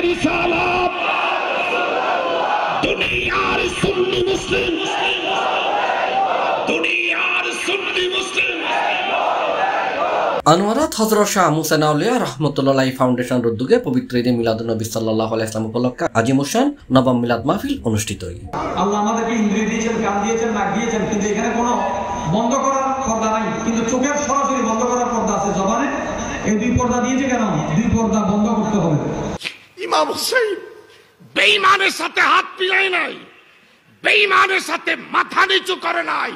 রিসালাত দুনিয়ার সুন্নি মুসলিম আনোয়ারাত হযরত শাহ মুহসিন আউলিয়া রাহমাতুল্লাহ ফাউন্ডেশন উদ্যোগে পবিত্র ঈদে মিলাদুন্নবী সাল্লাল্লাহু আলাইহি ওয়াসাল্লাম উপলক্ষে আজিমুশান নবম মিলাদ মাহফিল অনুষ্ঠিত হয়। আল্লাহ আমাদেরকে ইন্দ্রিয় দিয়েছেন, কান দিয়েছেন, নাক দিয়েছেন, কিন্তু এখানে কোনো বন্ধ করার পর্দা নাই, কিন্তু চোখের সরাসরি বন্ধ করার পর্দা আছে জবানে। এই দুই পর্দা দিয়েছে কেন? দুই পর্দা বন্ধ করতে হবে। ইমাম হুসাইন বেঈমানের সাথে হাত মিলায় নাই, বেঈমানের সাথে মাথা নিচু করে নাই,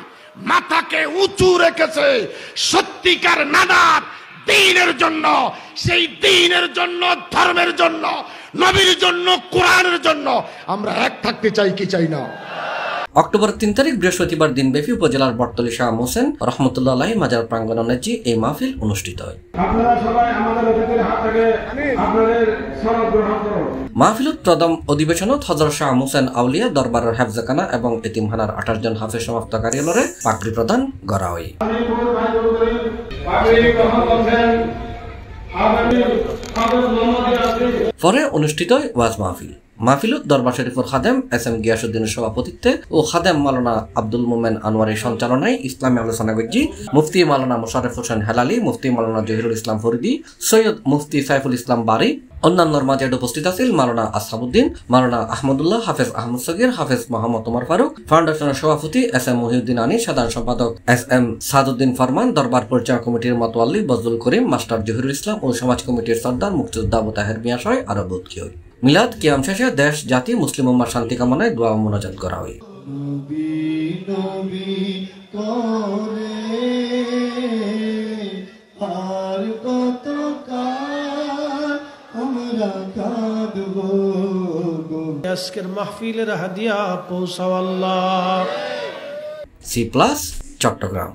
মাথাকে উঁচু রেখেছে সত্যিকার নাদার দ্বীনের জন্য, সেই দ্বীনের জন্য, ধর্মের জন্য, নবীর জন্য, কোরআনের জন্য আমরা এক থাকতে চাই কি চাই না। অক্টোবর 3 তারিখ বৃহস্পতিবার দিনব্যাপী উপজেলার বটতলী শাহ মুহসিন রাহমাতুল্লাহ আলাইহি মাজার প্রাঙ্গণে এই মাহফিল অনুষ্ঠিত হয়। আপনারা সবাই আমাদের অতিথির হাত থেকে আপনাদের সনদ গ্রহণ করুন। মাহফিলত প্রথম অধিবেশনত হযরত শাহ মুহসিন আউলিয়া দরবারের হেফজখানা এবং এতিমখানার 28 জন হাফেজ সমাপ্ত কার্যালয়ে পাগড়ি প্রদান করা হয়। পরে অনুষ্ঠিত হয় ওয়াজ মাহফিল। মাহফিলত দরবার শরীফুর খাদেম এস.এম. গিয়াসউদ্দিনের সভাপতিত্বে ও খাদেম মাওলানা আব্দুল মোমেন আনোয়ারের সঞ্চালনায় ইসলামী আলোচনা গজ্জি মুফতি মাওলানা মোশাররফ হোসেন হেলালি, মুফতি মাওলানা জহিরুল ইসলাম ফরিদি, সৈয়দ মুফতি সাইফুল ইসলাম বারি, অন্যান্যর মাঝে উপস্থিত আছেন মাওলানা আসহাবউদ্দিন, মাওলানা আহমদুল্লাহ, হাফেজ আহমদ সগীর, হাফেজ মোহাম্মদ ওমর ফারুক, ফাউন্ডেশনের সভাপতি এস.এম. মহিউদ্দিন আনী, সাধারণ সম্পাদক এস.এম. সাদউদ্দিন ফরমান, দরবার পরিচালনা কমিটির মতোয়াল্লি বজলুল করিম, মাস্টার জহিরুল ইসলাম ও সমাজ কমিটির সর্দার মুক্তিযোদ্ধা আবু তাহের মিয়া সহ আরো বহুত কেউ। মিলাদ কিয়াম শেষে দেশ, জাতি, মুসলিম উম্মার শান্তি কামনায় দোয়া ও মোনাজাত করা হয়। আজকের মাহফিলের হাদিয়া পৌঁছাও আল্লাহ। C+ চট্টগ্রাম।